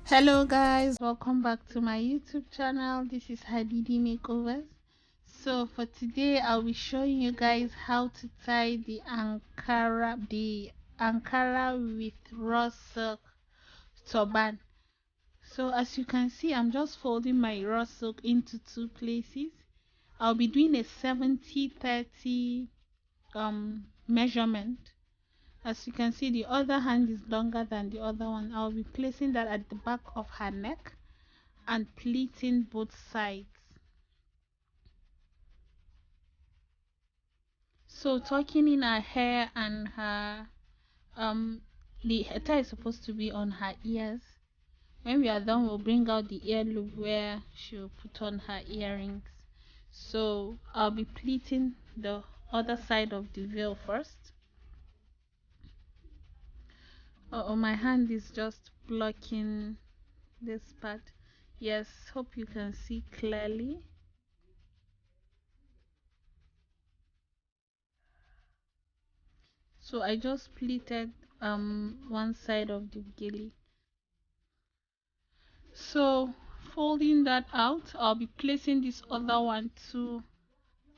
Hello guys, welcome back to my YouTube channel. This is Hadidi Makeovers. So for today I'll be showing you guys how to tie the Ankara with raw silk turban. So as you can see, I'm just folding my raw silk into two places. I'll be doing a 70-30 measurement. As you can see, the other hand is longer than the other one. I'll be placing that at the back of her neck and pleating both sides. So tucking in her hair and her the hair is supposed to be on her ears. When we are done, we'll bring out the ear loop where she'll put on her earrings. So I'll be pleating the other side of the veil first. Oh, my hand is just blocking this part. Yes, hope you can see clearly. So I just pleated one side of the gilly. So folding that out, I'll be placing this other one too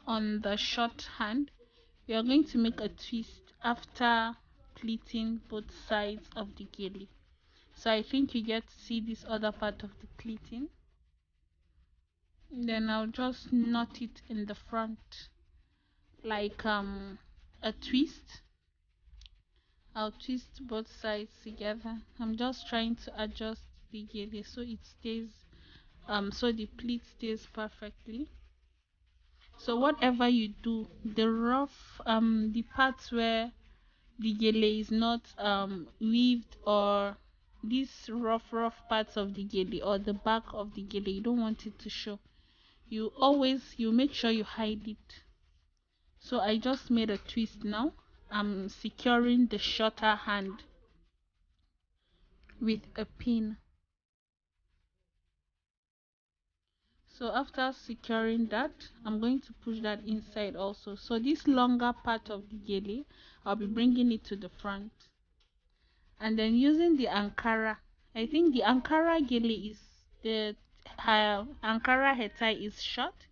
on the short hand. We are going to make a twist after pleating both sides of the gilly. So I think you get to see this other part of the pleating. Then I'll just knot it in the front like a twist. I'll twist both sides together. I'm just trying to adjust the gilly so it stays so the pleat stays perfectly. So whatever you do, the rough the parts where the gilly is not weaved, or these rough parts of the gilly or the back of the gilly, you don't want it to show. You make sure you hide it. So I just made a twist. Now I'm securing the shorter hand with a pin. So after securing that, I'm going to push that inside also. So this longer part of the gilly, I'll be bringing it to the front. And then using the Ankara, I think the Ankara gilly is Ankara head tie is short.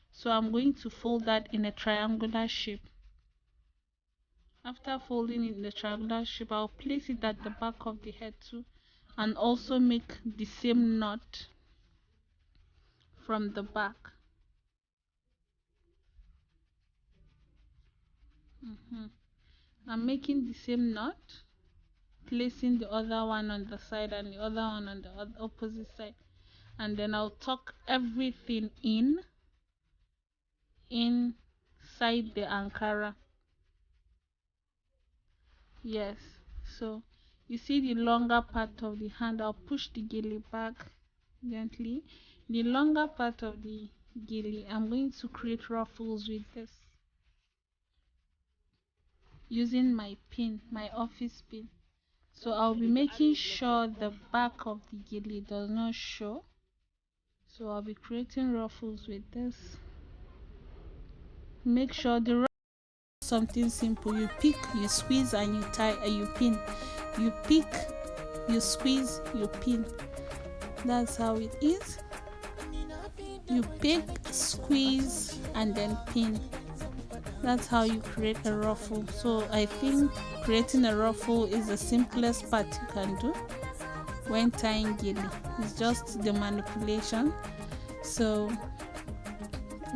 So I'm going to fold that in a triangular shape. After folding in the triangular shape, I'll place it at the back of the head too, and also make the same knot from the back. I'm making the same knot, placing the other one on the side and the other one on the opposite side, and then I'll tuck everything inside the Ankara. Yes, so you see the longer part of the hand, I'll push the gilly back gently. The longer part of the gilly, I'm going to create ruffles with this using my pin, my office pin. So I'll be making sure the back of the gilly does not show. So I'll be creating ruffles with this. Make sure the ruffle is something simple. You pick, you squeeze, and you tie, and you pin. You pick, you squeeze, you pin. That's how it is. You pick, squeeze, and then pin. That's how you create a ruffle. So I think creating a ruffle is the simplest part you can do when tying gilly. It's just the manipulation. So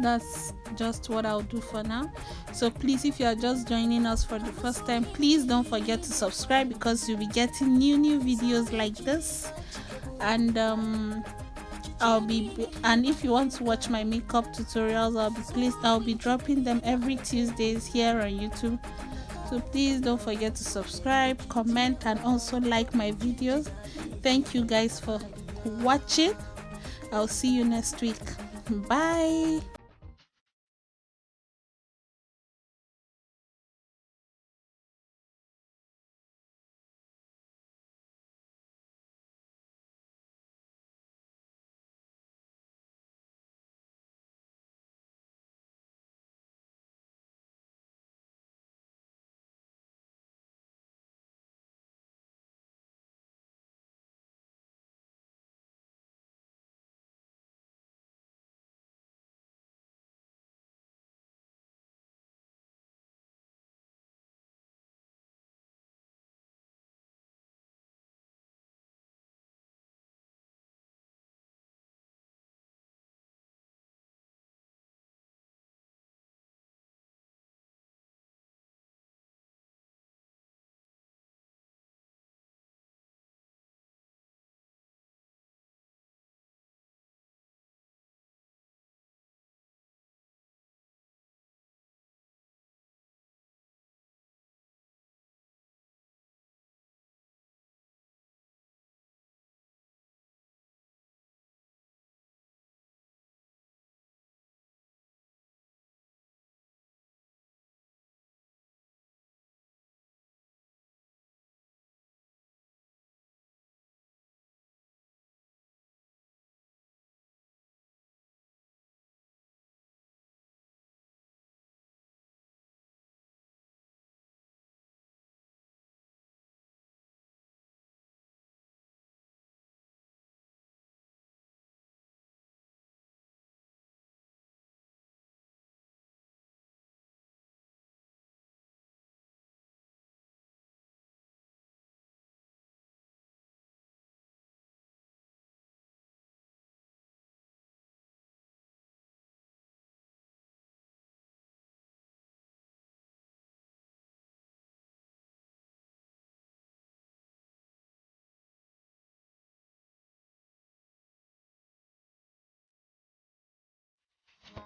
that's just what I'll do for now. So please, if you are just joining us for the first time, please don't forget to subscribe, because you'll be getting new videos like this. And if you want to watch my makeup tutorials, I'll be dropping them every Tuesdays here on YouTube. So please don't forget to subscribe, comment, and also like my videos. Thank you guys for watching. I'll see you next week. Bye.